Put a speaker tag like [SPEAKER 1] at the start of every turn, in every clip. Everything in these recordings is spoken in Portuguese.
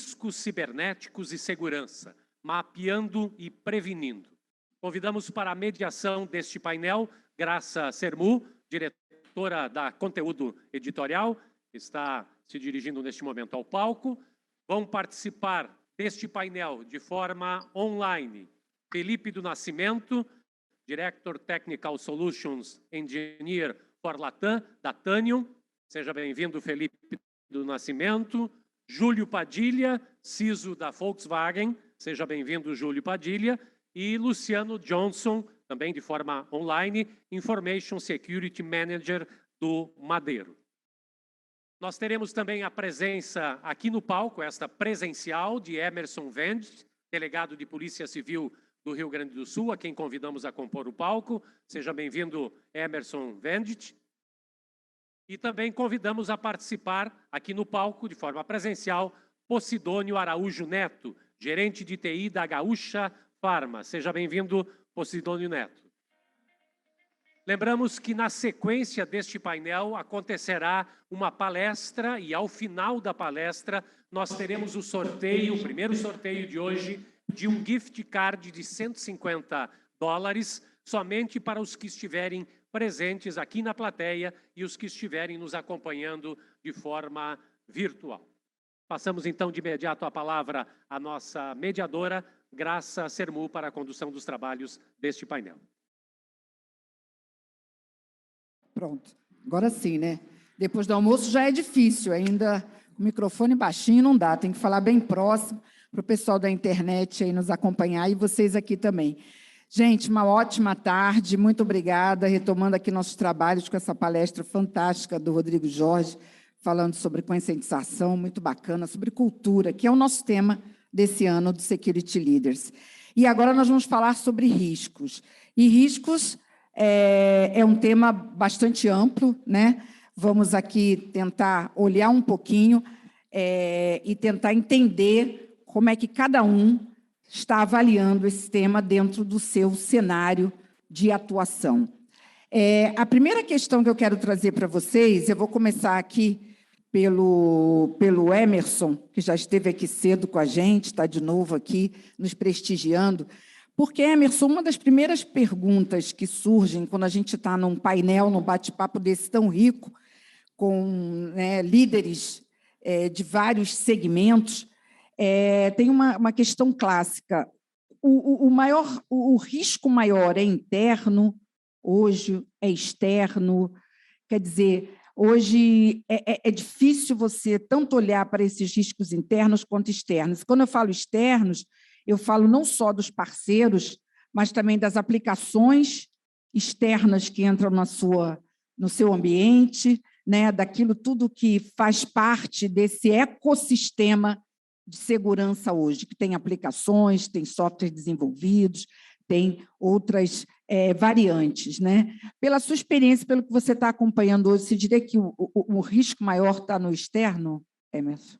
[SPEAKER 1] riscos cibernéticos e segurança, mapeando e prevenindo. Convidamos para a mediação deste painel Graça Sermu, diretora da Conteúdo Editorial, que está se dirigindo neste momento ao palco. Vão participar deste painel de forma online Felipe do Nascimento, Director Technical Solutions Engineer for Latam, da Tanium. Seja bem-vindo, Felipe do Nascimento. Júlio Padilha, CISO da Volkswagen. Seja bem-vindo, Júlio Padilha. E Luciano Johnson, também de forma online, Information Security Manager do Madeiro. Nós teremos também a presença aqui no palco, esta presencial, de Emerson Vendt, delegado de Polícia Civil do Rio Grande do Sul, a quem convidamos a compor o palco. Seja bem-vindo, Emerson Vendt. E também convidamos a participar aqui no palco, de forma presencial, Posidônio Araújo Neto, gerente de TI da Gaúcha Pharma. Seja bem-vindo, Posidônio Neto. Lembramos que na sequência deste painel acontecerá uma palestra e ao final da palestra nós teremos o sorteio, o primeiro sorteio de hoje, de um gift card de $150, somente para os que estiverem presentes aqui na plateia e os que estiverem nos acompanhando de forma virtual. Passamos então de imediato a palavra à nossa mediadora, Graça Sermu, para a condução dos trabalhos deste painel.
[SPEAKER 2] Pronto, agora sim, né? Depois do almoço já é difícil, ainda o microfone baixinho não dá, tem que falar bem próximo para o pessoal da internet aí nos acompanhar e vocês aqui também. Gente, uma ótima tarde, muito obrigada, retomando aqui nossos trabalhos com essa palestra fantástica do Rodrigo Jorge, falando sobre conscientização, muito bacana, sobre cultura, que é o nosso tema desse ano do Security Leaders. E agora nós vamos falar sobre riscos. E riscos é um tema bastante amplo, né? Vamos aqui tentar olhar um pouquinho e tentar entender como é que cada um está avaliando esse tema dentro do seu cenário de atuação. A primeira questão que eu quero trazer para vocês, eu vou começar aqui pelo Emerson, que já esteve aqui cedo com a gente, está de novo aqui nos prestigiando. Porque, Emerson, uma das primeiras perguntas que surgem quando a gente está num painel, num bate-papo desse tão rico, com líderes de vários segmentos, tem uma questão clássica. O risco maior é interno, hoje é externo. Quer dizer, hoje é difícil você tanto olhar para esses riscos internos quanto externos. Quando eu falo externos, eu falo não só dos parceiros, mas também das aplicações externas que entram no seu ambiente, né, daquilo tudo que faz parte desse ecossistema de segurança hoje, que tem aplicações, tem softwares desenvolvidos, tem outras variantes, né? Pela sua experiência, pelo que você está acompanhando hoje, você diria que o risco maior está no externo, Emerson?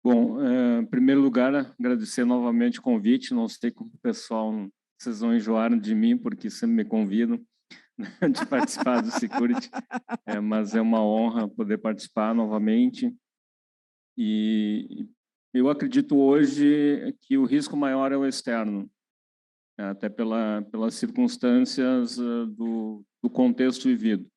[SPEAKER 3] Bom, em primeiro lugar, agradecer novamente o convite. Não sei como o pessoal, vocês vão enjoar de mim, porque sempre me convidam de participar do Security, mas é uma honra poder participar novamente. E eu acredito hoje que o risco maior é o externo, até pelas circunstâncias do contexto vivido.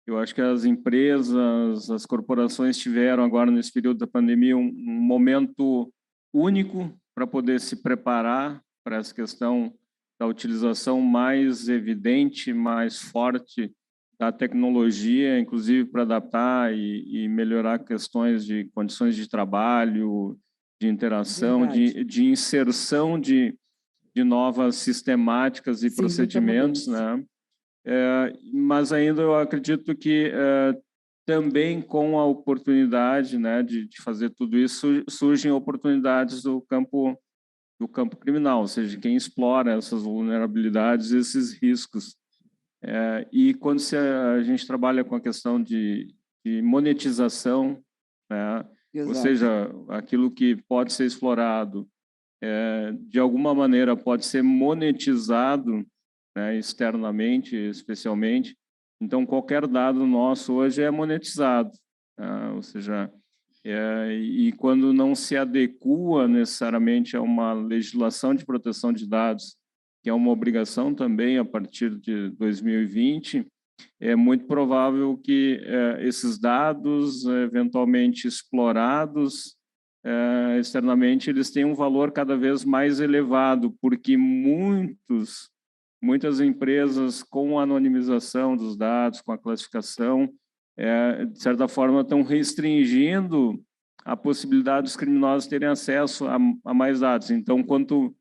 [SPEAKER 3] Eu acho que as empresas, as corporações tiveram agora, nesse período da pandemia, um momento único para poder se preparar para essa questão da utilização mais evidente, mais forte da tecnologia, inclusive para adaptar e melhorar questões de condições de trabalho, de interação, de inserção de novas sistemáticas e procedimentos, né? Mas ainda eu acredito que também com a oportunidade, né, de fazer tudo isso, surgem oportunidades do campo criminal, ou seja, quem explora essas vulnerabilidades, esses riscos. E quando a gente trabalha com a questão de monetização, né, ou seja, aquilo que pode ser explorado, de alguma maneira pode ser monetizado, né, externamente, especialmente. Então, qualquer dado nosso hoje é monetizado, ou seja, E quando não se adequa necessariamente a uma legislação de proteção de dados, que é uma obrigação também a partir de 2020, é muito provável que esses dados, eventualmente explorados externamente, eles tenham um valor cada vez mais elevado, porque muitas empresas, com a anonimização dos dados, com a classificação, de certa forma, estão restringindo a possibilidade dos criminosos terem acesso a mais dados. Então, quanto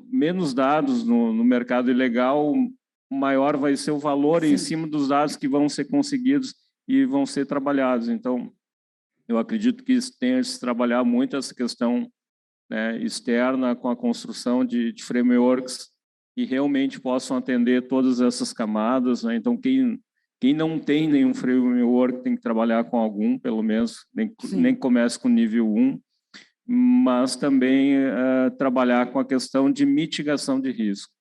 [SPEAKER 3] menos dados no mercado ilegal, maior vai ser o valor em cima dos dados que vão ser conseguidos e vão ser trabalhados. Então, eu acredito que tenha de se trabalhar muito essa questão, né, externa, com a construção de frameworks que realmente possam atender todas essas camadas, né? Então, quem não tem nenhum framework tem que trabalhar com algum, pelo menos, nem comece com nível 1, mas também trabalhar com a questão de mitigação de risco.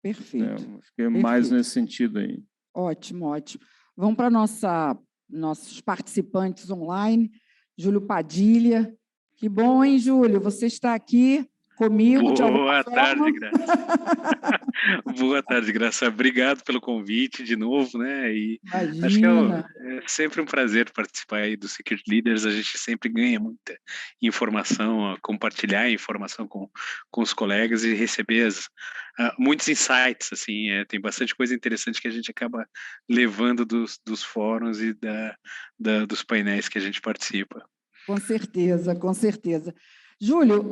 [SPEAKER 2] Perfeito.
[SPEAKER 3] Acho que é mais nesse sentido aí.
[SPEAKER 2] Ótimo, ótimo. Vamos para nossos participantes online. Júlio Padilha. Que bom, hein, Júlio? Você está aqui comigo.
[SPEAKER 4] Boa tarde, Graça. Boa tarde, Graça. Obrigado pelo convite de novo, né? E acho que é sempre um prazer participar aí do Secret Leaders. A gente sempre ganha muita informação, compartilhar informação com os colegas e receber muitos insights, assim. Tem bastante coisa interessante que a gente acaba levando dos fóruns e dos painéis que a gente participa.
[SPEAKER 2] Com certeza, com certeza. Júlio,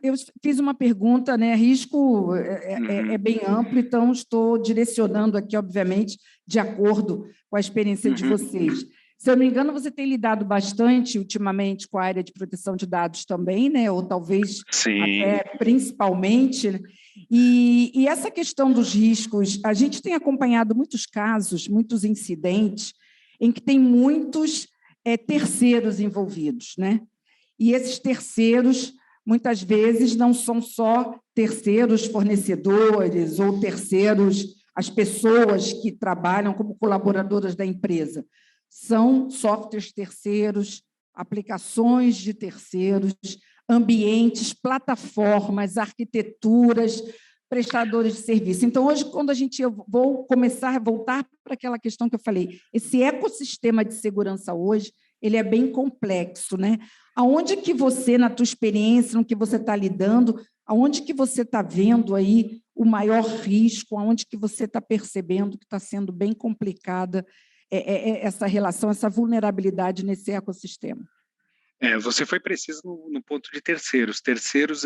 [SPEAKER 2] eu fiz uma pergunta, né? Risco é bem amplo, então estou direcionando aqui, obviamente, de acordo com a experiência de vocês. Se eu não me engano, você tem lidado bastante ultimamente com a área de proteção de dados também, né? Ou talvez até principalmente. E essa questão dos riscos, a gente tem acompanhado muitos casos, muitos incidentes, em que tem muitos terceiros envolvidos, né? E esses terceiros, muitas vezes, não são só terceiros fornecedores ou terceiros, as pessoas que trabalham como colaboradoras da empresa. São softwares terceiros, aplicações de terceiros, ambientes, plataformas, arquiteturas, prestadores de serviço. Então, hoje, quando eu vou começar a voltar para aquela questão que eu falei, esse ecossistema de segurança hoje, ele é bem complexo, né? Aonde que você, na tua experiência, no que você está lidando, aonde que você está vendo aí o maior risco, aonde que você está percebendo que está sendo bem complicada essa relação, essa vulnerabilidade nesse ecossistema?
[SPEAKER 4] Você foi preciso no ponto de terceiros. Terceiros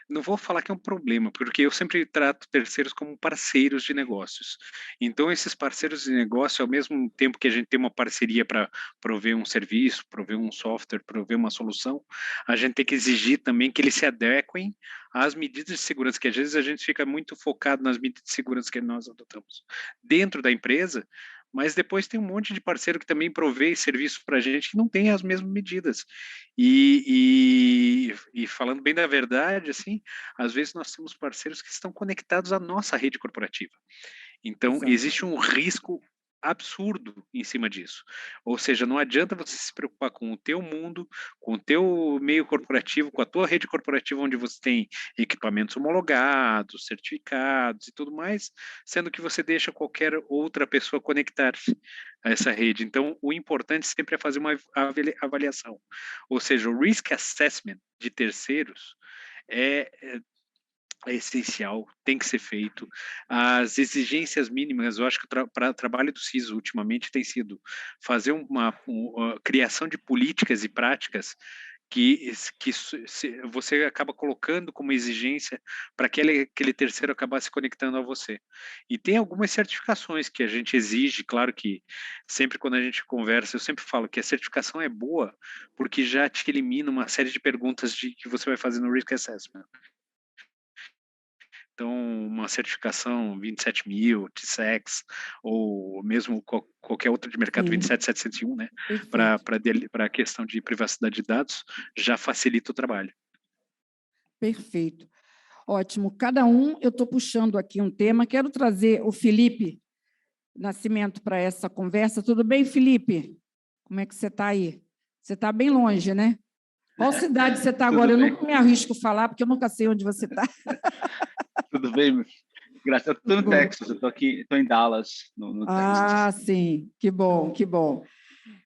[SPEAKER 4] não vou falar que é um problema, porque eu sempre trato terceiros como parceiros de negócios. Então, esses parceiros de negócio, ao mesmo tempo que a gente tem uma parceria para prover um serviço, prover um software, prover uma solução, a gente tem que exigir também que eles se adequem às medidas de segurança, que às vezes a gente fica muito focado nas medidas de segurança que nós adotamos dentro da empresa, mas depois tem um monte de parceiro que também provê serviço para a gente que não tem as mesmas medidas. E falando bem da verdade, assim, às vezes nós temos parceiros que estão conectados à nossa rede corporativa. Então, existe um risco absurdo em cima disso. Ou seja, não adianta você se preocupar com o teu mundo, com o teu meio corporativo, com a tua rede corporativa, onde você tem equipamentos homologados, certificados e tudo mais, sendo que você deixa qualquer outra pessoa conectar-se a essa rede. Então, o importante sempre é fazer uma avaliação. Ou seja, o risk assessment de terceiros é essencial, tem que ser feito. As exigências mínimas, eu acho que para o trabalho do CISO ultimamente tem sido fazer uma criação de políticas e práticas que você acaba colocando como exigência para aquele terceiro acabar se conectando a você. E tem algumas certificações que a gente exige, claro que sempre quando a gente conversa, eu sempre falo que a certificação é boa, porque já te elimina uma série de perguntas que você vai fazer no Risk Assessment. Então, uma certificação 27000, TSEX, ou mesmo qualquer outra de mercado 27701, né? Para a questão de privacidade de dados, já facilita o trabalho.
[SPEAKER 2] Perfeito. Ótimo. Cada eu estou puxando aqui um tema. Quero trazer o Felipe Nascimento para essa conversa. Tudo bem, Felipe? Como é que você está aí? Você está bem longe, né? Qual cidade você está
[SPEAKER 5] Tudo
[SPEAKER 2] agora? Eu
[SPEAKER 5] bem.
[SPEAKER 2] não me arrisco a falar, porque eu nunca sei onde você está.
[SPEAKER 5] Tudo bem? Graças. Eu estou no Texas, eu estou aqui, estou em Dallas, no
[SPEAKER 2] Ah,
[SPEAKER 5] Texas.
[SPEAKER 2] sim, que bom, que bom.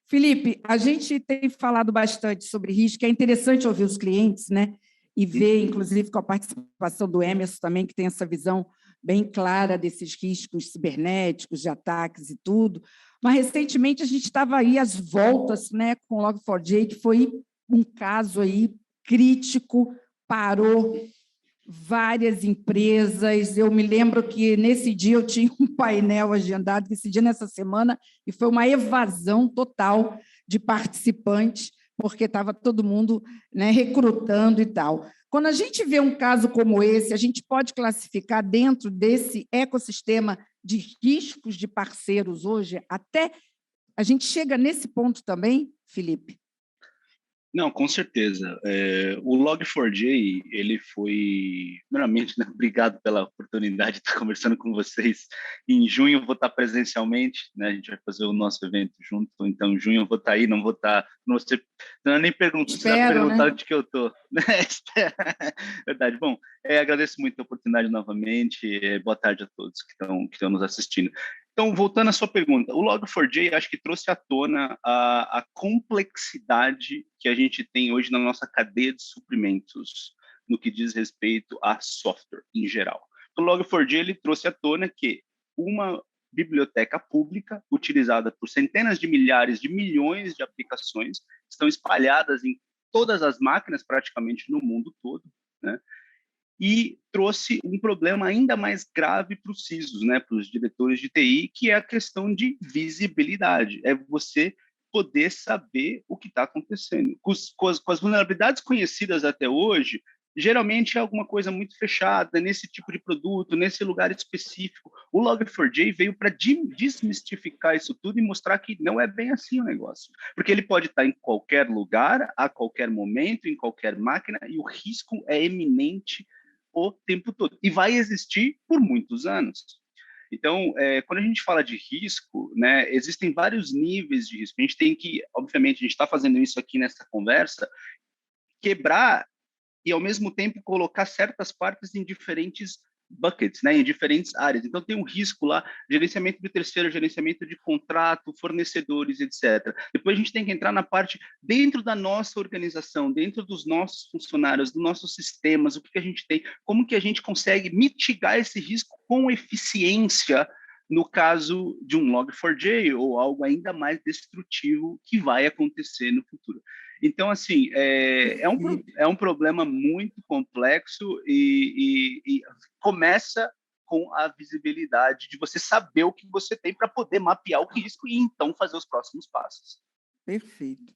[SPEAKER 2] Felipe, a gente tem falado bastante sobre risco, é interessante ouvir os clientes, né? E ver, inclusive, com a participação do Emerson também, que tem essa visão bem clara desses riscos cibernéticos, de ataques e tudo. Mas, recentemente, a gente estava aí às voltas, né, com o Log4j, que foi um caso aí crítico, parou várias empresas. Eu me lembro que nesse dia eu tinha um painel agendado, esse dia nessa semana, e foi uma evasão total de participantes, porque estava todo mundo, né, recrutando e tal. Quando a gente vê um caso como esse, a gente pode classificar dentro desse ecossistema de riscos de parceiros hoje, até a gente chega nesse ponto também, Felipe?
[SPEAKER 5] Não, com certeza. O Log4j, ele foi, primeiramente, né, obrigado pela oportunidade de estar conversando com vocês. Em junho eu vou estar presencialmente, né, a gente vai fazer o nosso evento junto, então em junho eu vou estar aí, não vou estar, não nem precisa perguntar, né, onde que eu estou. Verdade. Bom, agradeço muito a oportunidade novamente, boa tarde a todos que estão nos assistindo. Então, voltando à sua pergunta, o Log4j acho que trouxe à tona a complexidade que a gente tem hoje na nossa cadeia de suprimentos no que diz respeito a software em geral. O Log4j ele trouxe à tona que uma biblioteca pública utilizada por centenas de milhares de milhões de aplicações estão espalhadas em todas as máquinas praticamente no mundo todo, né? E trouxe um problema ainda mais grave para os CISOs, né, para os diretores de TI, que é a questão de visibilidade. É você poder saber o que está acontecendo. Com as vulnerabilidades conhecidas até hoje, geralmente é alguma coisa muito fechada, nesse tipo de produto, nesse lugar específico. O Log4j veio para desmistificar isso tudo e mostrar que não é bem assim o negócio. Porque ele pode estar em qualquer lugar, a qualquer momento, em qualquer máquina, e o risco é eminente o tempo todo. E vai existir por muitos anos. Então, quando a gente fala de risco, né, existem vários níveis de risco. A gente tem que, obviamente, a gente está fazendo isso aqui nessa conversa, quebrar e, ao mesmo tempo, colocar certas partes em diferentes buckets, né, em diferentes áreas. Então, tem um risco lá, gerenciamento de terceiro, gerenciamento de contrato, fornecedores, etc. Depois, a gente tem que entrar na parte dentro da nossa organização, dentro dos nossos funcionários, dos nossos sistemas, o que a gente tem, como que a gente consegue mitigar esse risco com eficiência no caso de um Log4j ou algo ainda mais destrutivo que vai acontecer no futuro. Então, assim, é um problema muito complexo e começa com a visibilidade de você saber o que você tem para poder mapear o risco e, então, fazer os próximos passos.
[SPEAKER 2] Perfeito.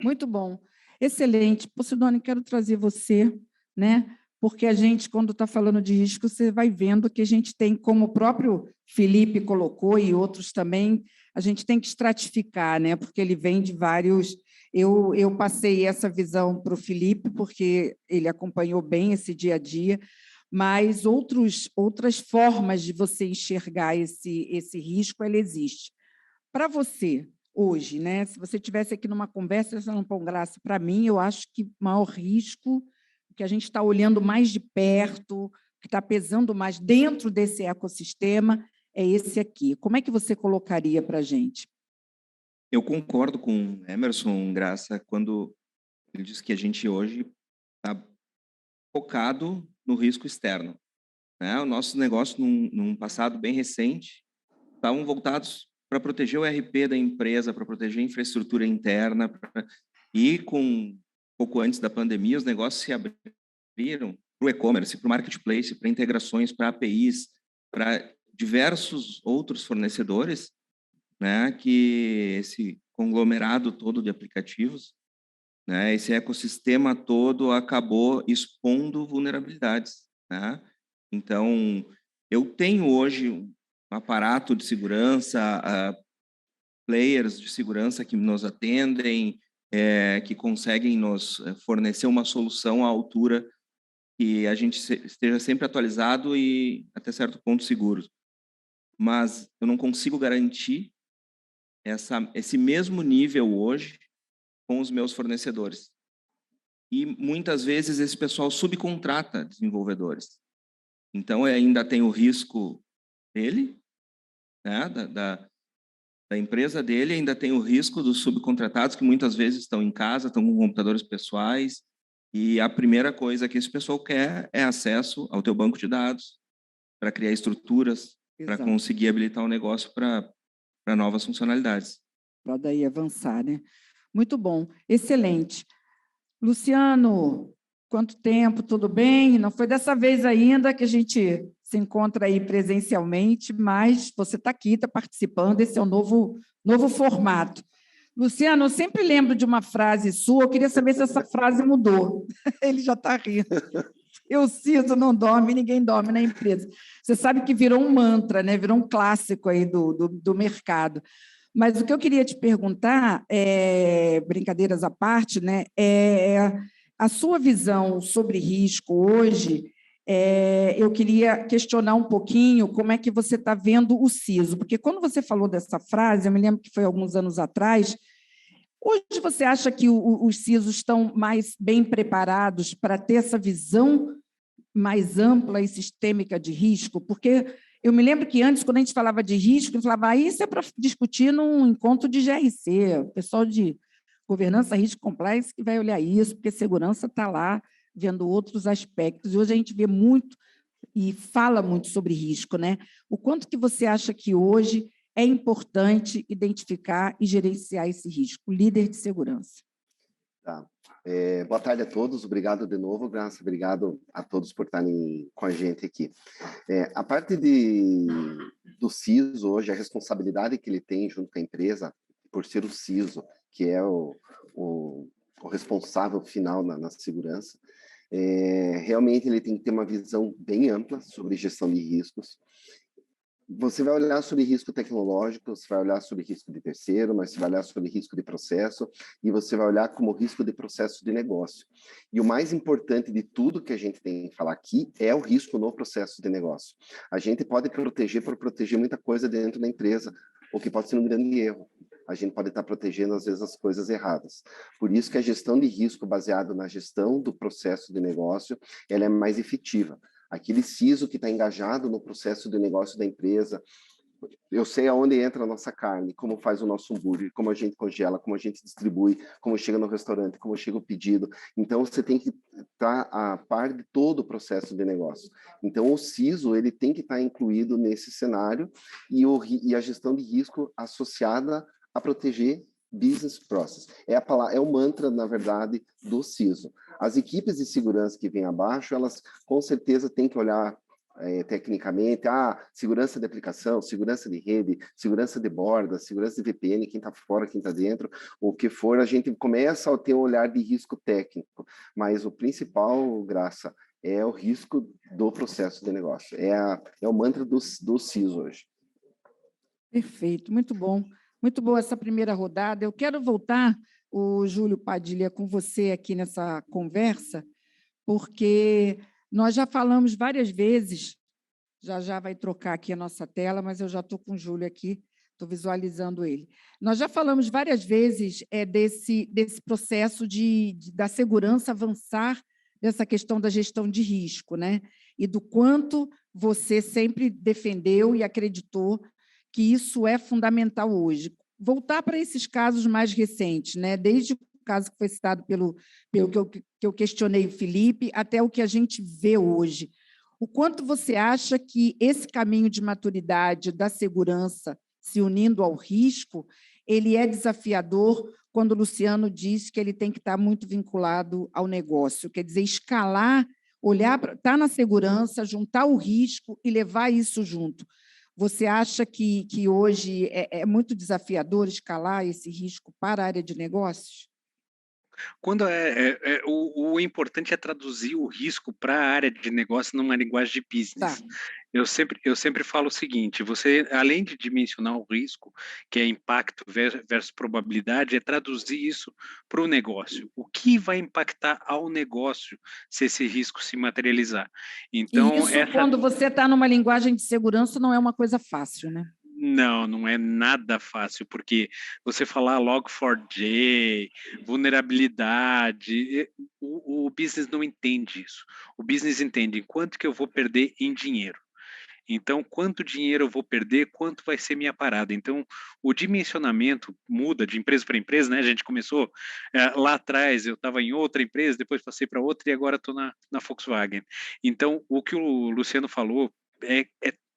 [SPEAKER 2] Muito bom. Excelente. Sidônia, quero trazer você, né? Porque a gente, quando está falando de risco, você vai vendo que a gente tem, como o próprio Felipe colocou e outros também, a gente tem que estratificar, né? Porque ele vem de vários... Eu passei essa visão para o Felipe, porque ele acompanhou bem esse dia a dia, mas outras formas de você enxergar esse risco, ele existe. Para você, hoje, né? Se você estivesse aqui numa conversa, você não põe graça para mim, eu acho que o maior risco, que a gente está olhando mais de perto, que está pesando mais dentro desse ecossistema, é esse aqui. Como é que você colocaria para a gente?
[SPEAKER 6] Eu concordo com Emerson Graça quando ele diz que a gente hoje está focado no risco externo, né? O nosso negócio, num passado bem recente, estavam voltados para proteger o RP da empresa, para proteger a infraestrutura interna, e pouco antes da pandemia, os negócios se abriram para o e-commerce, para o marketplace, para integrações, para APIs, para diversos outros fornecedores, né, que esse conglomerado todo de aplicativos, né, esse ecossistema todo acabou expondo vulnerabilidades, né? Então, eu tenho hoje um aparato de segurança, players de segurança que nos atendem, que conseguem nos fornecer uma solução à altura que a gente esteja sempre atualizado e, até certo ponto, seguro. Mas eu não consigo garantir esse mesmo nível hoje com os meus fornecedores. E muitas vezes esse pessoal subcontrata desenvolvedores. Então, ainda tem o risco dele, né, da empresa dele, ainda tem o risco dos subcontratados, que muitas vezes estão em casa, estão com computadores pessoais, e a primeira coisa que esse pessoal quer é acesso ao teu banco de dados, para criar estruturas, para conseguir habilitar o negócio para novas funcionalidades.
[SPEAKER 2] Para daí avançar, né? Muito bom, excelente. Luciano, quanto tempo, tudo bem? Não foi dessa vez ainda que a gente se encontra aí presencialmente, mas você está aqui, está participando, esse é o novo formato. Luciano, eu sempre lembro de uma frase sua, eu queria saber se essa frase mudou. Ele já está rindo. Eu ciso, não dorme, ninguém dorme na empresa. Você sabe que virou um mantra, né? Virou um clássico aí do mercado. Mas o que eu queria te perguntar, brincadeiras à parte, né, a sua visão sobre risco hoje. Eu queria questionar um pouquinho como é que você está vendo o CISO, porque quando você falou dessa frase, eu me lembro que foi alguns anos atrás, hoje você acha que os CISOs estão mais bem preparados para ter essa visão mais ampla e sistêmica de risco? Porque eu me lembro que antes, quando a gente falava de risco, a gente falava, isso é para discutir num encontro de GRC, o pessoal de governança, risco, compliance, que vai olhar isso, porque segurança está lá vendo outros aspectos. E hoje a gente vê muito e fala muito sobre risco, né? O quanto que você acha que hoje é importante identificar e gerenciar esse risco, líder de segurança?
[SPEAKER 7] Tá. Boa tarde a todos, obrigado de novo, Graça, obrigado a todos por estarem com a gente aqui. A parte do CISO hoje, a responsabilidade que ele tem junto com a empresa, por ser o CISO, que é o responsável final na segurança, realmente ele tem que ter uma visão bem ampla sobre gestão de riscos. Você vai olhar sobre risco tecnológico, você vai olhar sobre risco de terceiro, mas você vai olhar sobre risco de processo e você vai olhar como risco de processo de negócio. E o mais importante de tudo que a gente tem que falar aqui é o risco no processo de negócio. A gente pode proteger por proteger muita coisa dentro da empresa, o que pode ser um grande erro. A gente pode estar protegendo, às vezes, as coisas erradas. Por isso que a gestão de risco baseada na gestão do processo de negócio, ela é mais efetiva. Aquele CISO que está engajado no processo de negócio da empresa, eu sei aonde entra a nossa carne, como faz o nosso hambúrguer, como a gente congela, como a gente distribui, como chega no restaurante, como chega o pedido. Então, você tem que estar a par de todo o processo de negócio. Então, o CISO ele tem que estar incluído nesse cenário e a gestão de risco associada a proteger business process. É o mantra, na verdade, do CISO. As equipes de segurança que vêm abaixo, elas com certeza têm que olhar tecnicamente, segurança de aplicação, segurança de rede, segurança de borda, segurança de VPN, quem está fora, quem está dentro, o que for, a gente começa a ter um olhar de risco técnico, mas o principal, Graça, é o risco do processo de negócio. É o mantra do CISO hoje.
[SPEAKER 2] Perfeito, muito bom. Muito boa essa primeira rodada. Eu quero voltar, o Júlio Padilha, com você aqui nessa conversa, porque nós já falamos várias vezes, já vai trocar aqui a nossa tela, mas eu já estou com o Júlio aqui, estou visualizando ele. Nós já falamos várias vezes desse processo da segurança avançar, dessa questão da gestão de risco, né? E do quanto você sempre defendeu e acreditou que isso é fundamental hoje. Voltar para esses casos mais recentes, né? Desde o caso que foi citado pelo que eu questionei o Felipe, até o que a gente vê hoje. O quanto você acha que esse caminho de maturidade da segurança, se unindo ao risco, ele é desafiador quando o Luciano diz que ele tem que estar muito vinculado ao negócio, quer dizer, escalar, olhar para estar na segurança, juntar o risco e levar isso junto. Você acha que hoje é muito desafiador escalar esse risco para a área de negócios?
[SPEAKER 4] Quando o importante é traduzir o risco para a área de negócio numa linguagem de business.
[SPEAKER 2] Tá.
[SPEAKER 4] Eu sempre falo o seguinte: você, além de dimensionar o risco, que é impacto versus probabilidade, é traduzir isso para o negócio. O que vai impactar ao negócio se esse risco se materializar? Então,
[SPEAKER 2] e isso, quando você está numa linguagem de segurança, não é uma coisa fácil, né?
[SPEAKER 4] Não, não é nada fácil, porque você falar Log4j, vulnerabilidade, o business não entende isso. O business entende quanto que eu vou perder em dinheiro. Então, quanto dinheiro eu vou perder, quanto vai ser minha parada. Então, o dimensionamento muda de empresa para empresa, né? A gente começou lá atrás, eu estava em outra empresa, depois passei para outra e agora estou na Volkswagen. Então, o que o Luciano falou é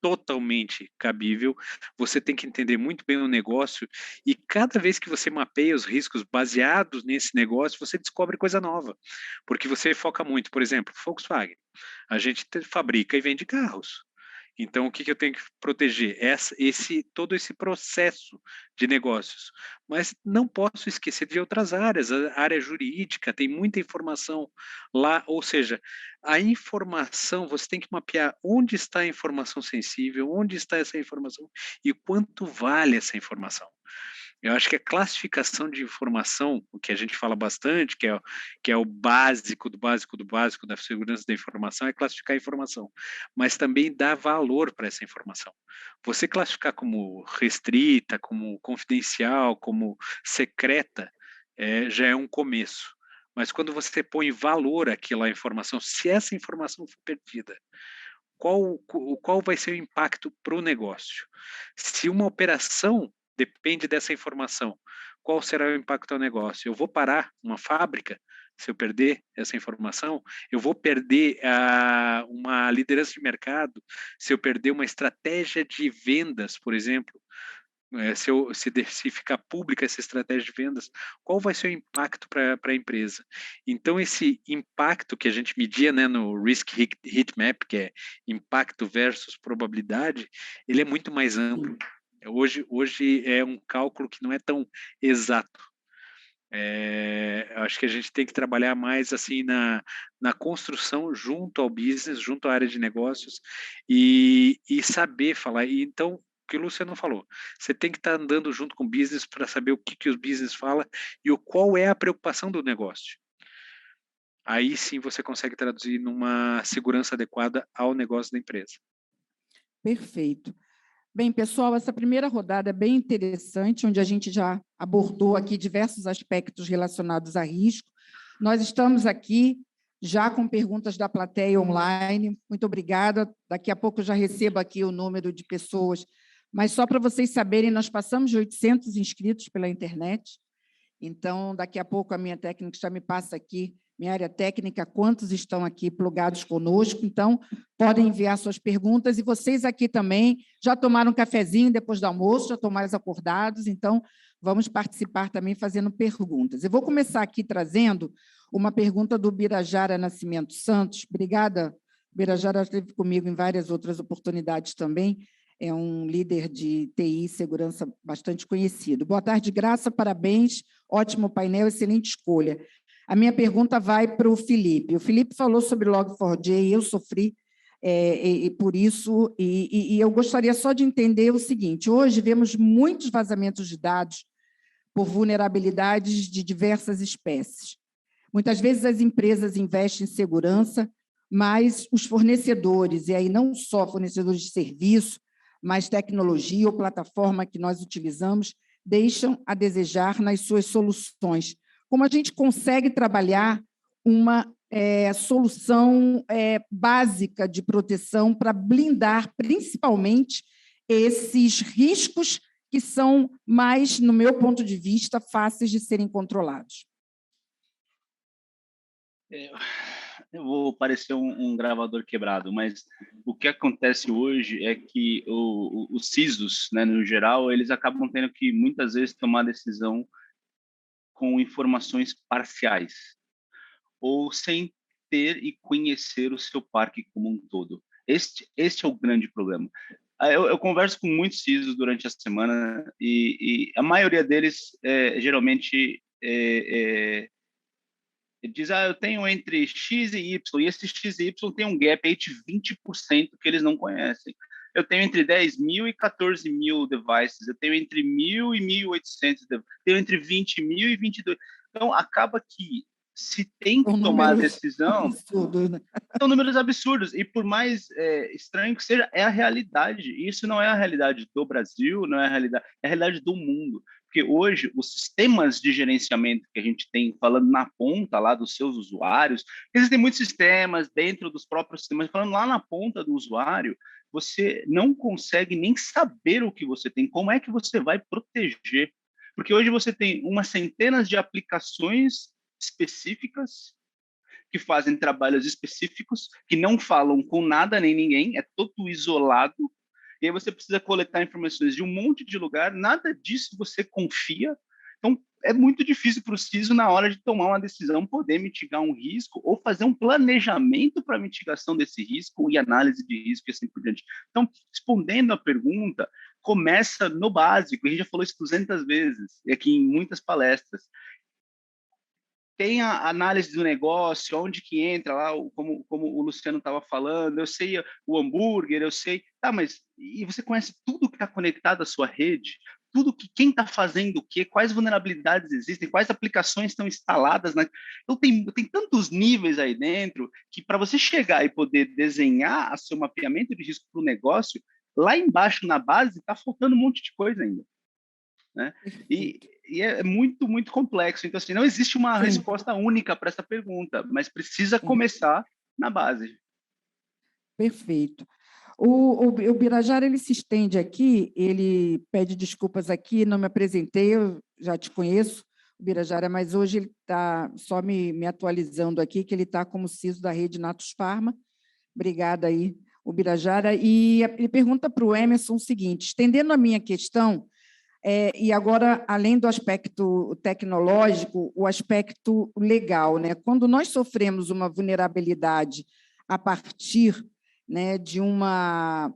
[SPEAKER 4] totalmente cabível. Você tem que entender muito bem o negócio e cada vez que você mapeia os riscos baseados nesse negócio, você descobre coisa nova, porque você foca muito. Por exemplo, Volkswagen, a gente fabrica e vende carros. Então, o que eu tenho que proteger? Todo esse processo de negócios. Mas não posso esquecer de outras áreas. A área jurídica tem muita informação lá, ou seja, a informação, você tem que mapear onde está a informação sensível, onde está essa informação e quanto vale essa informação. Eu acho que a classificação de informação, o que a gente fala bastante, que é o básico do básico do básico da segurança da informação, é classificar a informação, mas também dar valor para essa informação. Você classificar como restrita, como confidencial, como secreta, já é um começo. Mas quando você põe valor àquela informação, se essa informação for perdida, qual vai ser o impacto para o negócio? Se uma operação depende dessa informação, qual será o impacto ao negócio? Eu vou parar uma fábrica se eu perder essa informação? Eu vou perder uma liderança de mercado se eu perder uma estratégia de vendas, por exemplo? Se ficar pública essa estratégia de vendas, qual vai ser o impacto para a empresa? Então, esse impacto que a gente media, né, no Risk Heat Map, que é impacto versus probabilidade, ele é muito mais amplo. Hoje é um cálculo que não é tão exato. Acho que a gente tem que trabalhar mais assim na construção junto ao business, junto à área de negócios e saber falar. E então, o que o Luciano falou, você tem que estar andando junto com o business para saber o que o business fala e qual é a preocupação do negócio. Aí sim você consegue traduzir numa segurança adequada ao negócio da empresa.
[SPEAKER 2] Perfeito. Bem, pessoal, essa primeira rodada é bem interessante, onde a gente já abordou aqui diversos aspectos relacionados a risco. Nós estamos aqui já com perguntas da plateia online. Muito obrigada. Daqui a pouco eu já recebo aqui o número de pessoas, mas só para vocês saberem, nós passamos de 800 inscritos pela internet. Então, daqui a pouco a minha técnica já me passa aqui, minha área técnica, quantos estão aqui plugados conosco. Então, podem enviar suas perguntas. E vocês aqui também já tomaram um cafezinho depois do almoço, já estão mais acordados. Então, vamos participar também fazendo perguntas. Eu vou começar aqui trazendo uma pergunta do Birajara Nascimento Santos. Obrigada, Birajara, esteve comigo em várias outras oportunidades também. É um líder de TI e segurança bastante conhecido. Boa tarde, Graça, parabéns, ótimo painel, excelente escolha. A minha pergunta vai para o Felipe. O Felipe falou sobre Log4j, eu sofri por isso, e eu gostaria só de entender o seguinte, hoje vemos muitos vazamentos de dados por vulnerabilidades de diversas espécies. Muitas vezes as empresas investem em segurança, mas os fornecedores, e aí não só fornecedores de serviço, mas tecnologia ou plataforma que nós utilizamos, deixam a desejar nas suas soluções. Como a gente consegue trabalhar uma solução básica de proteção para blindar, principalmente, esses riscos que são mais, no meu ponto de vista, fáceis de serem controlados?
[SPEAKER 5] Eu vou parecer um gravador quebrado, mas o que acontece hoje é que os CISOs, né, no geral, eles acabam tendo que, muitas vezes, tomar decisão com informações parciais, ou sem ter e conhecer o seu parque como um todo. Este é o grande problema. Eu converso com muitos CISOs durante a semana e a maioria deles, geralmente, diz, eu tenho entre X e Y, e esse X e Y tem um gap aí de 20% que eles não conhecem. Eu tenho entre 10 mil e 14 mil devices, eu tenho entre 1.000 e 1.800, tenho entre 20 mil e 22. Então, acaba que se tem que
[SPEAKER 2] São
[SPEAKER 5] tomar a
[SPEAKER 2] números
[SPEAKER 5] decisão,
[SPEAKER 2] absurdos, né?
[SPEAKER 5] são números absurdos. E por mais estranho que seja, é a realidade. E isso não é a realidade do Brasil, não é a realidade do mundo. Porque hoje, os sistemas de gerenciamento que a gente tem, falando na ponta lá dos seus usuários, existem muitos sistemas dentro dos próprios sistemas, falando lá na ponta do usuário, você não consegue nem saber o que você tem, como é que você vai proteger. Porque hoje você tem umas centenas de aplicações específicas que fazem trabalhos específicos, que não falam com nada nem ninguém, é todo isolado, e aí você precisa coletar informações de um monte de lugar, nada disso você confia, então é muito difícil para o CISO, na hora de tomar uma decisão, poder mitigar um risco ou fazer um planejamento para mitigação desse risco e análise de risco e assim por diante. Então, respondendo à pergunta, começa no básico, a gente já falou isso 200 vezes, e aqui em muitas palestras, tem a análise do negócio, onde que entra lá, como o Luciano estava falando, eu sei o hambúrguer, eu sei, mas e você conhece tudo que está conectado à sua rede, tudo que quem está fazendo o quê, quais vulnerabilidades existem, quais aplicações estão instaladas, então tem tantos níveis aí dentro que para você chegar e poder desenhar o seu mapeamento de risco para o negócio, lá embaixo na base está faltando um monte de coisa ainda, né? E é muito, muito complexo. Então, assim, não existe uma resposta única para essa pergunta, mas precisa começar na base.
[SPEAKER 2] Perfeito. O Birajara, ele se estende aqui, ele pede desculpas aqui, não me apresentei, eu já te conheço, o Birajara, mas hoje ele está só me atualizando aqui, que ele está como CISO da rede Natus Pharma. Obrigada aí, o Birajara. E ele pergunta para o Emerson o seguinte, estendendo a minha questão, e agora, além do aspecto tecnológico, o aspecto legal, né? Quando nós sofremos uma vulnerabilidade a partir, né, de uma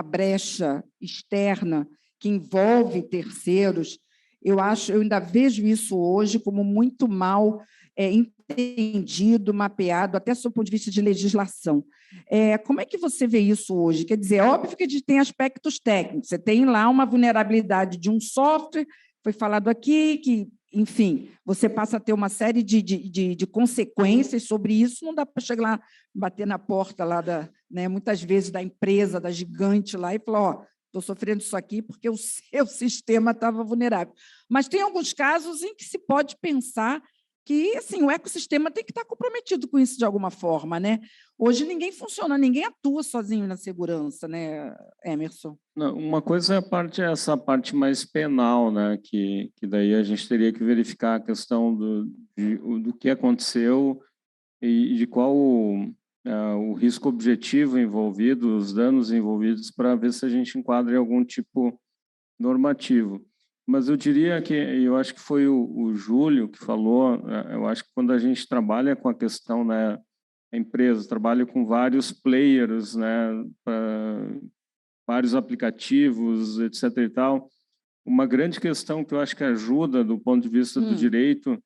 [SPEAKER 2] brecha externa que envolve terceiros, eu ainda vejo isso hoje como muito mal entendido, mapeado, até sob o ponto de vista de legislação. Como é que você vê isso hoje? Quer dizer, é óbvio que a gente tem aspectos técnicos, você tem lá uma vulnerabilidade de um software, foi falado aqui, que, enfim, você passa a ter uma série de consequências sobre isso, não dá para chegar lá, bater na porta lá, muitas vezes, da empresa, da gigante lá, e falar, ó, estou sofrendo isso aqui porque o seu sistema estava vulnerável. Mas tem alguns casos em que se pode pensar que assim, o ecossistema tem que estar comprometido com isso de alguma forma, né? Hoje ninguém funciona, ninguém atua sozinho na segurança, né, Emerson?
[SPEAKER 3] Não, uma coisa é essa parte mais penal, né? Que daí a gente teria que verificar a questão do que aconteceu e de qual o risco objetivo envolvido, os danos envolvidos, para ver se a gente enquadra em algum tipo normativo. Mas eu diria que, eu acho que foi o Júlio que falou, eu acho que quando a gente trabalha com a questão, né, a empresa trabalha com vários players, né, vários aplicativos, etc. e tal, uma grande questão que eu acho que ajuda do ponto de vista do direito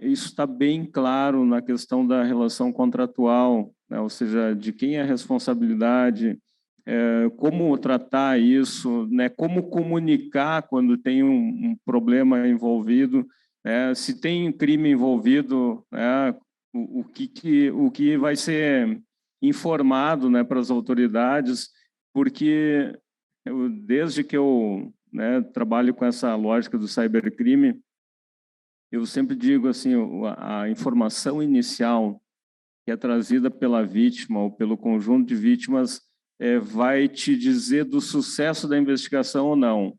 [SPEAKER 3] isso está bem claro na questão da relação contratual, né, ou seja, de quem é a responsabilidade, como tratar isso, né? Como comunicar quando tem um problema envolvido, se tem crime envolvido, o que vai ser informado, né, para as autoridades, porque desde que eu trabalho com essa lógica do cybercrime, eu sempre digo assim, a informação inicial que é trazida pela vítima ou pelo conjunto de vítimas vai te dizer do sucesso da investigação ou não.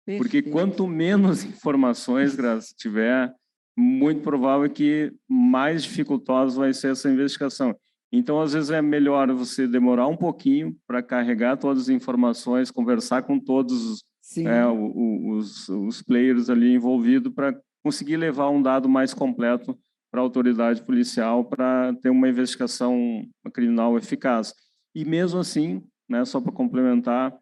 [SPEAKER 3] Perfeito. Porque quanto menos informações, Graça, tiver, muito provável que mais dificultosa vai ser essa investigação. Então, às vezes, é melhor você demorar um pouquinho para carregar todas as informações, conversar com todos os players ali envolvidos para conseguir levar um dado mais completo para a autoridade policial para ter uma investigação criminal eficaz. E mesmo assim, né, só para complementar,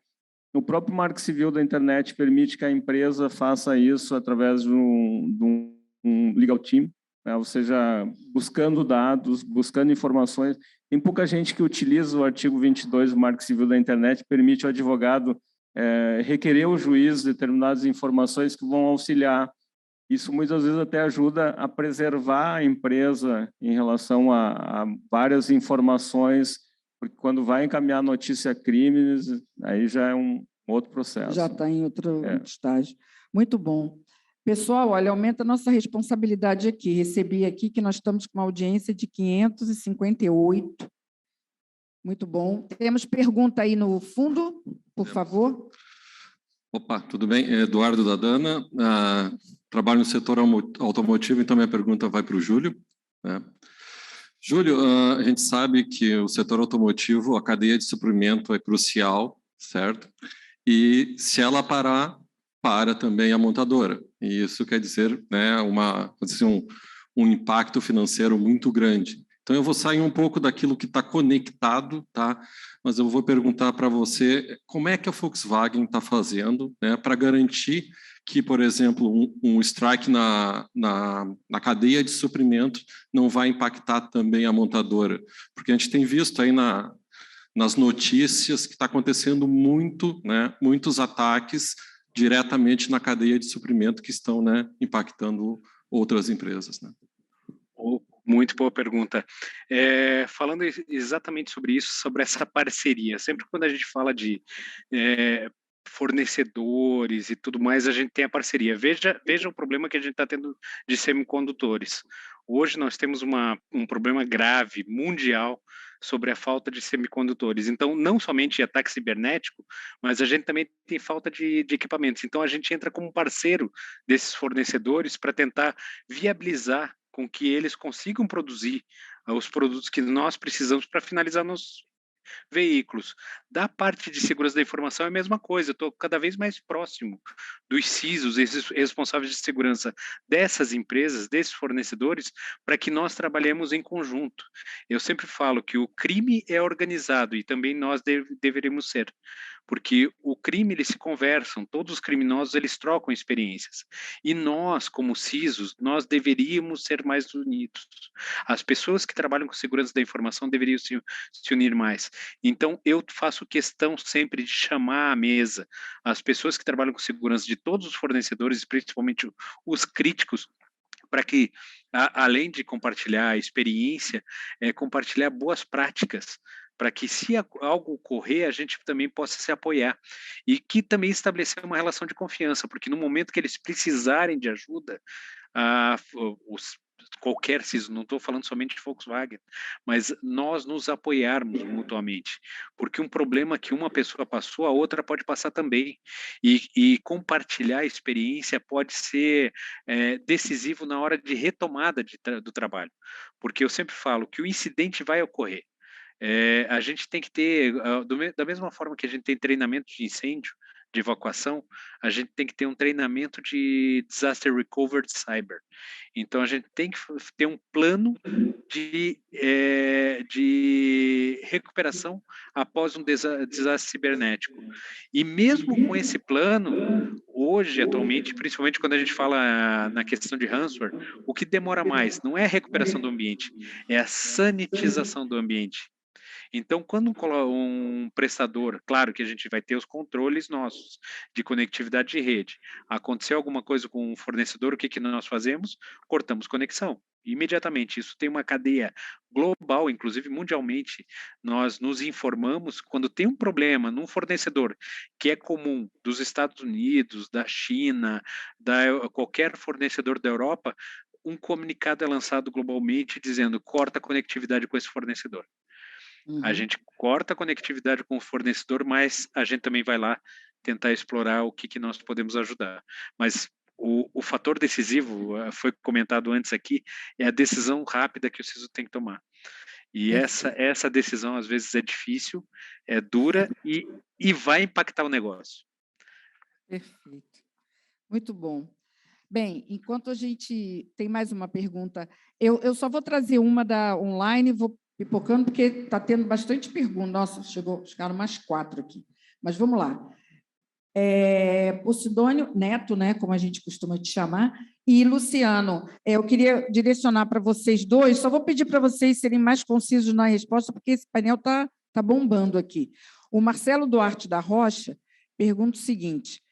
[SPEAKER 3] o próprio Marco Civil da internet permite que a empresa faça isso através de um legal team, né, ou seja, buscando dados, buscando informações. Tem pouca gente que utiliza o artigo 22 do Marco Civil da internet, permite ao advogado requerer ao juiz determinadas informações que vão auxiliar. Isso muitas vezes até ajuda a preservar a empresa em relação a várias informações, porque quando vai encaminhar notícia crimes, aí já é um outro processo.
[SPEAKER 2] Já está em outro estágio. Muito bom. Pessoal, olha, aumenta a nossa responsabilidade aqui. Recebi aqui que nós estamos com uma audiência de 558. Muito bom. Temos pergunta aí no fundo, por favor.
[SPEAKER 8] Opa, tudo bem? Eduardo da Dana. Trabalho no setor automotivo, então minha pergunta vai para o Júlio. Júlio, a gente sabe que o setor automotivo, a cadeia de suprimento é crucial, certo? E se ela parar, para também a montadora. E isso quer dizer, né, um impacto financeiro muito grande. Então, eu vou sair um pouco daquilo que está conectado, tá? Mas eu vou perguntar para você como é que a Volkswagen está fazendo, né, para garantir que, por exemplo, um strike na cadeia de suprimento não vai impactar também a montadora. Porque a gente tem visto aí nas notícias que está acontecendo muitos ataques diretamente na cadeia de suprimento que estão, né, impactando outras empresas, né?
[SPEAKER 4] Muito boa pergunta. Falando exatamente sobre isso, sobre essa parceria, sempre quando a gente fala de fornecedores e tudo mais, a gente tem a parceria. Veja o problema que a gente está tendo de semicondutores. Hoje nós temos um problema grave, mundial, sobre a falta de semicondutores. Então, não somente ataque cibernético, mas a gente também tem falta de equipamentos. Então, a gente entra como parceiro desses fornecedores para tentar viabilizar com que eles consigam produzir os produtos que nós precisamos para finalizar nossos veículos. Da parte de segurança da informação é a mesma coisa, eu estou cada vez mais próximo dos CISOs, esses responsáveis de segurança dessas empresas, desses fornecedores, para que nós trabalhemos em conjunto. Eu sempre falo que o crime é organizado e também nós deveríamos ser, porque o crime, eles se conversam, todos os criminosos, eles trocam experiências. E nós, como CISOs, nós deveríamos ser mais unidos. As pessoas que trabalham com segurança da informação deveriam se unir mais. Então, eu faço questão sempre de chamar à mesa as pessoas que trabalham com segurança de todos os fornecedores, principalmente os críticos, para que, além de compartilhar a experiência, compartilhar boas práticas, para que, se algo ocorrer, a gente também possa se apoiar. E que também estabelecer uma relação de confiança, porque no momento que eles precisarem de ajuda, qualquer CISO, não estou falando somente de Volkswagen, mas nós nos apoiarmos mutuamente, porque um problema que uma pessoa passou, a outra pode passar também, e compartilhar a experiência pode ser decisivo na hora de retomada do trabalho, porque eu sempre falo que o incidente vai ocorrer. A gente tem que ter, da mesma forma que a gente tem treinamento de incêndio, de evacuação, a gente tem que ter um treinamento de Disaster Recovery Cyber. Então, a gente tem que ter um plano de recuperação após um desastre cibernético. E mesmo com esse plano, hoje, atualmente, principalmente quando a gente fala na questão de ransomware, o que demora mais não é a recuperação do ambiente, é a sanitização do ambiente. Então, quando um prestador, claro que a gente vai ter os controles nossos de conectividade de rede. Aconteceu alguma coisa com um fornecedor, o que nós fazemos? Cortamos conexão. Imediatamente, isso tem uma cadeia global, inclusive mundialmente, nós nos informamos quando tem um problema num fornecedor que é comum dos Estados Unidos, da China, qualquer fornecedor da Europa, um comunicado é lançado globalmente dizendo corta a conectividade com esse fornecedor. A gente corta a conectividade com o fornecedor, mas a gente também vai lá tentar explorar o que nós podemos ajudar. Mas o fator decisivo, foi comentado antes aqui, é a decisão rápida que o CISO tem que tomar. E essa decisão, às vezes, é difícil, é dura e vai impactar o negócio.
[SPEAKER 2] Perfeito. Muito bom. Bem, enquanto a gente tem mais uma pergunta, eu só vou trazer uma da online, vou pipocando, porque está tendo bastante pergunta. Nossa, chegaram mais 4 aqui. Mas vamos lá. O Sidônio Neto, né, como a gente costuma te chamar, e Luciano, eu queria direcionar para vocês dois, só vou pedir para vocês serem mais concisos na resposta, porque esse painel está bombando aqui. O Marcelo Duarte da Rocha pergunta o seguinte: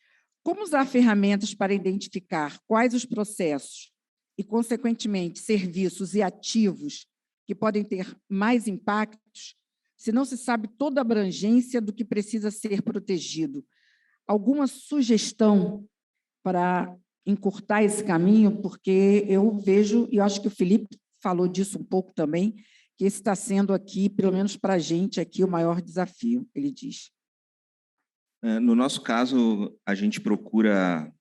[SPEAKER 2] Como usar ferramentas para identificar quais os processos e, consequentemente, serviços e ativos que podem ter mais impactos, se não se sabe toda a abrangência do que precisa ser protegido? Alguma sugestão para encurtar esse caminho? Porque eu vejo, e eu acho que o Felipe falou disso um pouco também, que esse está sendo aqui, pelo menos para a gente, aqui o maior desafio, ele diz.
[SPEAKER 6] No nosso caso, a gente procura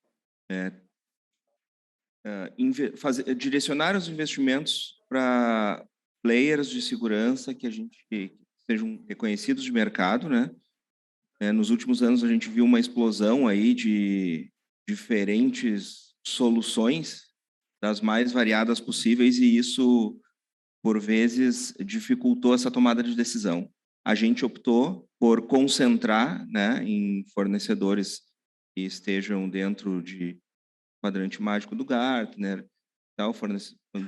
[SPEAKER 6] direcionar os investimentos para players de segurança que sejam reconhecidos de mercado, né? Nos últimos anos, a gente viu uma explosão aí de diferentes soluções, das mais variadas possíveis, e isso, por vezes, dificultou essa tomada de decisão. A gente optou por concentrar, né, em fornecedores que estejam dentro de quadrante mágico do Gartner, tal,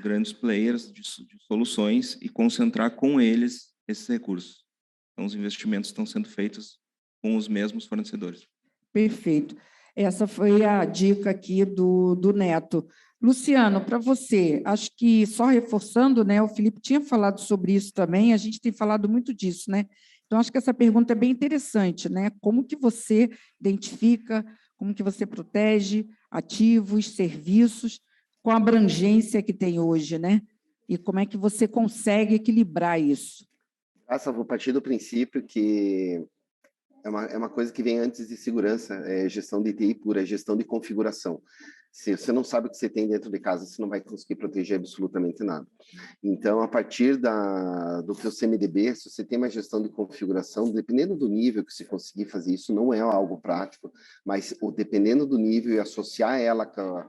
[SPEAKER 6] grandes players de soluções, e concentrar com eles esses recursos. Então, os investimentos estão sendo feitos com os mesmos fornecedores.
[SPEAKER 2] Perfeito. Essa foi a dica aqui do Neto. Luciano, para você, acho que só reforçando, né, o Felipe tinha falado sobre isso também, a gente tem falado muito disso, né? Então, acho que essa pergunta é bem interessante, né? Como que você identifica, como que você protege ativos, serviços, com a abrangência que tem hoje, né? E como é que você consegue equilibrar isso?
[SPEAKER 7] Vou partir do princípio que é uma coisa que vem antes de segurança, é gestão de TI pura, é gestão de configuração. Se você não sabe o que você tem dentro de casa, você não vai conseguir proteger absolutamente nada. Então, a partir do teu CMDB, se você tem uma gestão de configuração, dependendo do nível que você conseguir fazer isso, não é algo prático, mas dependendo do nível e associar ela com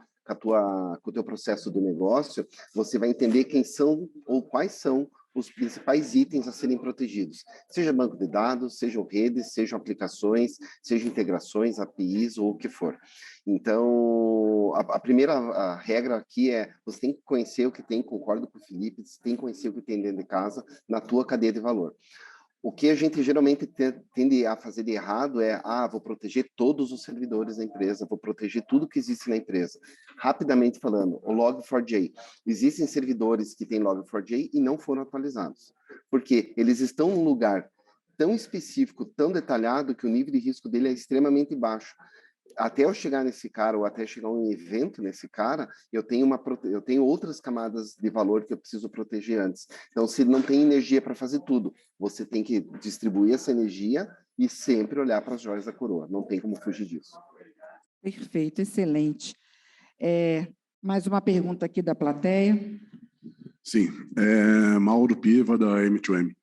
[SPEAKER 7] o teu processo do negócio, você vai entender quem são ou quais são os principais itens a serem protegidos, seja banco de dados, sejam redes, sejam aplicações, sejam integrações, APIs ou o que for. Então, a primeira regra aqui é, você tem que conhecer o que tem, concordo com o Felipe, você tem que conhecer o que tem dentro de casa, na tua cadeia de valor. O que a gente geralmente tende a fazer de errado é, vou proteger todos os servidores da empresa, vou proteger tudo que existe na empresa. Rapidamente falando, o Log4j. Existem servidores que têm Log4j e não foram atualizados, porque eles estão num lugar tão específico, tão detalhado, que o nível de risco dele é extremamente baixo. Até eu chegar nesse cara, ou até chegar um evento nesse cara, eu tenho outras camadas de valor que eu preciso proteger antes. Então, se não tem energia para fazer tudo, você tem que distribuir essa energia e sempre olhar para as joias da coroa. Não tem como fugir disso.
[SPEAKER 2] Perfeito, excelente. Mais uma pergunta aqui da plateia.
[SPEAKER 9] Sim, Mauro Piva, da M2M.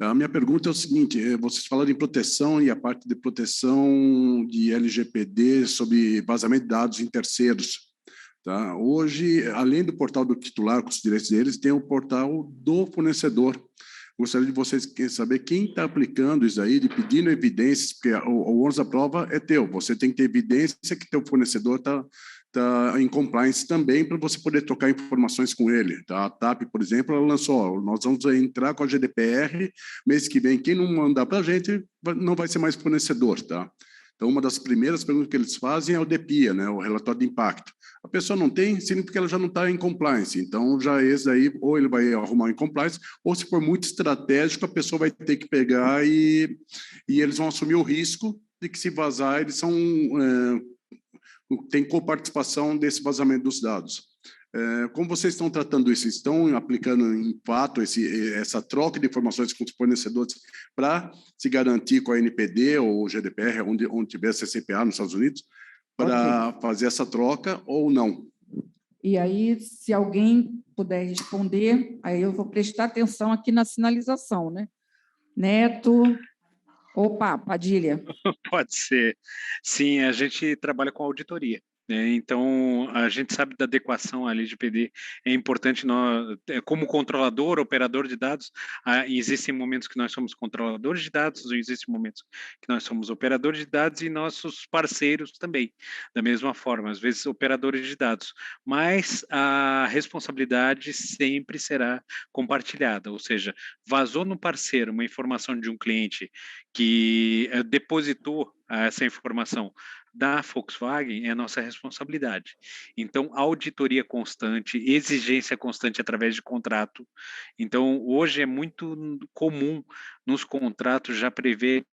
[SPEAKER 9] A minha pergunta é o seguinte, vocês falaram em proteção e a parte de proteção de LGPD sobre vazamento de dados em terceiros. Tá? Hoje, além do portal do titular com os direitos deles, tem o portal do fornecedor. Gostaria de vocês saber quem está aplicando isso aí, de pedindo evidências, porque o ônus da prova é teu. Você tem que ter evidência que teu fornecedor está em compliance também, para você poder trocar informações com ele. Tá? A TAP, por exemplo, ela lançou, nós vamos entrar com a GDPR, mês que vem, quem não mandar para a gente não vai ser mais fornecedor. Tá? Então, uma das primeiras perguntas que eles fazem é o DPIA, né, o relatório de impacto. A pessoa não tem, significa porque ela já não está em compliance. Então, já esse aí, ou ele vai arrumar um compliance, ou se for muito estratégico, a pessoa vai ter que pegar e eles vão assumir o risco de que, se vazar, eles tem coparticipação desse vazamento dos dados. Como vocês estão tratando isso? Estão aplicando, em fato, essa troca de informações com os fornecedores para se garantir com a NPD ou o GDPR, onde tiver CCPA nos Estados Unidos, para fazer essa troca ou não?
[SPEAKER 2] E aí, se alguém puder responder, aí eu vou prestar atenção aqui na sinalização, né? Neto... Opa, Padilha.
[SPEAKER 4] Pode ser. Sim, a gente trabalha com auditoria. Então, a gente sabe da adequação à LGPD. É importante, nós, como controlador, operador de dados, existem momentos que nós somos controladores de dados, existem momentos que nós somos operadores de dados e nossos parceiros também, da mesma forma, às vezes operadores de dados. Mas a responsabilidade sempre será compartilhada, ou seja, vazou no parceiro uma informação de um cliente que depositou essa informação da Volkswagen é a nossa responsabilidade. Então, auditoria constante, exigência constante através de contrato. Então, hoje é muito comum nos contratos já preverem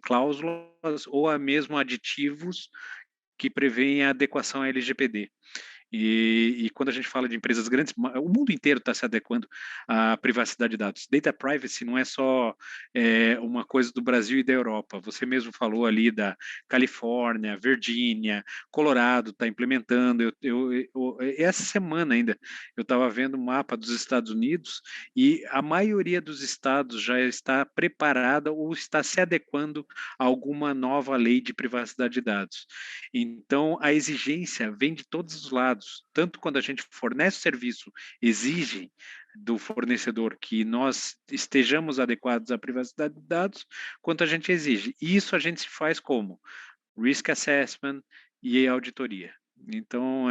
[SPEAKER 4] cláusulas ou mesmo aditivos que prevêem a adequação à LGPD. E quando a gente fala de empresas grandes, o mundo inteiro está se adequando à privacidade de dados. Data privacy não é só uma coisa do Brasil e da Europa. Você mesmo falou ali da Califórnia, Virgínia, Colorado está implementando. Essa semana ainda eu estava vendo um mapa dos Estados Unidos e a maioria dos estados já está preparada ou está se adequando a alguma nova lei de privacidade de dados. Então, a exigência vem de todos os lados. Tanto quando a gente fornece o serviço, exige do fornecedor que nós estejamos adequados à privacidade de dados, quanto a gente exige. E isso a gente faz como? Risk Assessment e auditoria. Então,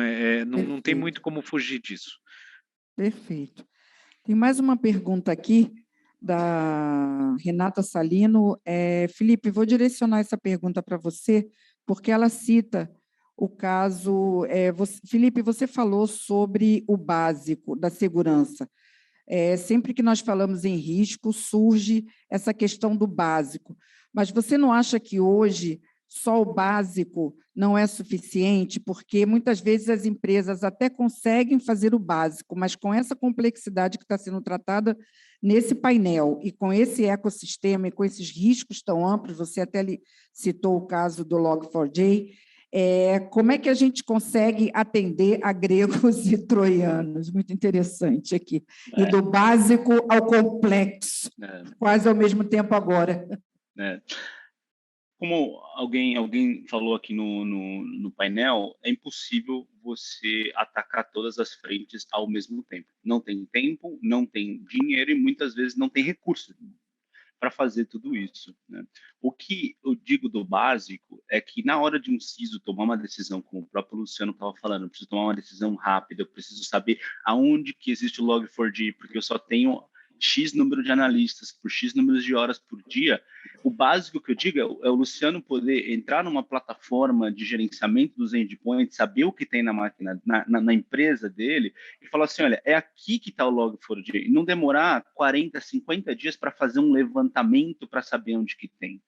[SPEAKER 4] não tem muito como fugir disso.
[SPEAKER 2] Perfeito. Tem mais uma pergunta aqui da Renata Salino. Felipe, vou direcionar essa pergunta para você, porque ela cita o caso... Felipe, você falou sobre o básico da segurança. Sempre que nós falamos em risco, surge essa questão do básico. Mas você não acha que hoje só o básico não é suficiente? Porque muitas vezes as empresas até conseguem fazer o básico, mas com essa complexidade que está sendo tratada nesse painel e com esse ecossistema e com esses riscos tão amplos, você até citou o caso do Log4j, como é que a gente consegue atender a gregos e troianos? Muito interessante aqui. E do básico ao complexo, quase ao mesmo tempo agora.
[SPEAKER 5] Como alguém falou aqui no painel, é impossível você atacar todas as frentes ao mesmo tempo. Não tem tempo, não tem dinheiro e muitas vezes não tem recurso para fazer tudo isso, né? O que eu digo do básico é que na hora de um CISO tomar uma decisão, como o próprio Luciano estava falando, eu preciso tomar uma decisão rápida, eu preciso saber aonde que existe o Log4j, porque eu só tenho X número de analistas por X números de horas por dia. O básico que eu digo é o Luciano poder entrar numa plataforma de gerenciamento dos endpoints, saber o que tem na máquina, na empresa dele, e falar assim, olha, é aqui que está o Log4j, e não demorar 40, 50 dias para fazer um levantamento para saber onde que tem.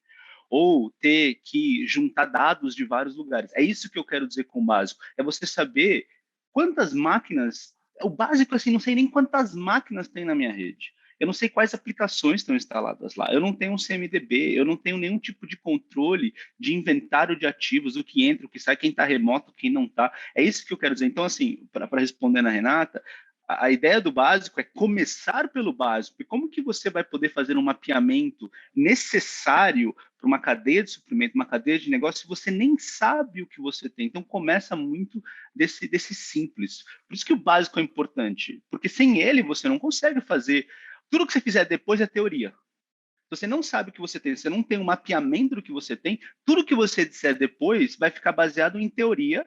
[SPEAKER 5] Ou ter que juntar dados de vários lugares. É isso que eu quero dizer com o básico. É você saber quantas máquinas... O básico, assim, não sei nem quantas máquinas tem na minha rede. Eu não sei quais aplicações estão instaladas lá. Eu não tenho um CMDB, eu não tenho nenhum tipo de controle de inventário de ativos, o que entra, o que sai, quem está remoto, quem não está. É isso que eu quero dizer. Então, assim, para responder na Renata, a ideia do básico é começar pelo básico. E como que você vai poder fazer um mapeamento necessário para uma cadeia de suprimento, uma cadeia de negócio, se você nem sabe o que você tem? Então, começa muito desse simples. Por isso que o básico é importante, porque sem ele você não consegue fazer... Tudo que você fizer depois é teoria. Você não sabe o que você tem, você não tem um mapeamento do que você tem, tudo que você disser depois vai ficar baseado em teoria,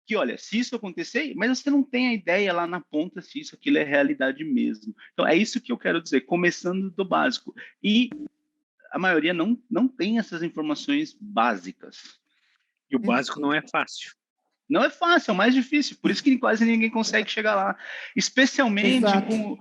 [SPEAKER 5] que, olha, se isso acontecer, mas você não tem a ideia lá na ponta se isso aquilo é realidade mesmo. Então, é isso que eu quero dizer, começando do básico. E a maioria não tem essas informações básicas.
[SPEAKER 4] E o básico não é fácil.
[SPEAKER 5] Não é fácil, é o mais difícil. Por isso que quase ninguém consegue chegar lá. Especialmente com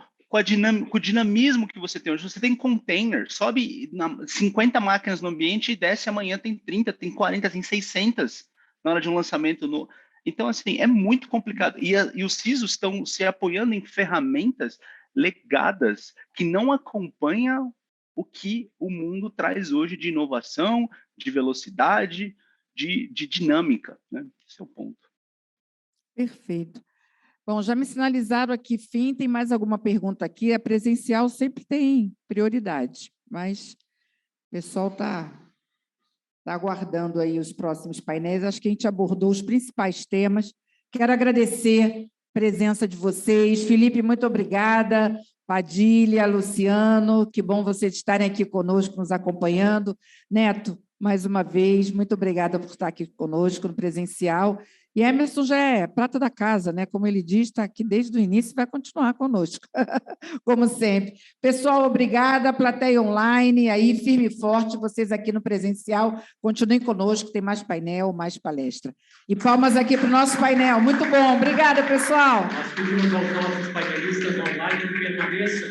[SPEAKER 5] o dinamismo que você tem hoje. Você tem container, sobe 50 máquinas no ambiente e desce amanhã, tem 30, tem 40, tem 600 na hora de um lançamento novo. Então, assim, é muito complicado. E os CISOs estão se apoiando em ferramentas legadas que não acompanham o que o mundo traz hoje de inovação, de velocidade, de dinâmica, né? Esse é o ponto.
[SPEAKER 2] Perfeito. Bom, já me sinalizaram aqui, fim, tem mais alguma pergunta aqui? A presencial sempre tem prioridade, mas o pessoal está aguardando aí os próximos painéis. Acho que a gente abordou os principais temas. Quero agradecer a presença de vocês. Felipe, muito obrigada. Padilha, Luciano, que bom vocês estarem aqui conosco, nos acompanhando. Neto, mais uma vez, muito obrigada por estar aqui conosco no presencial. E Emerson já é prata da casa, né? Como ele diz, está aqui desde o início e vai continuar conosco, como sempre. Pessoal, obrigada, plateia online, aí firme e forte, vocês aqui no presencial, continuem conosco, tem mais painel, mais palestra. E palmas aqui para o nosso painel, muito bom, obrigada, pessoal.
[SPEAKER 1] Nós pedimos aos nossos painelistas online que permaneçam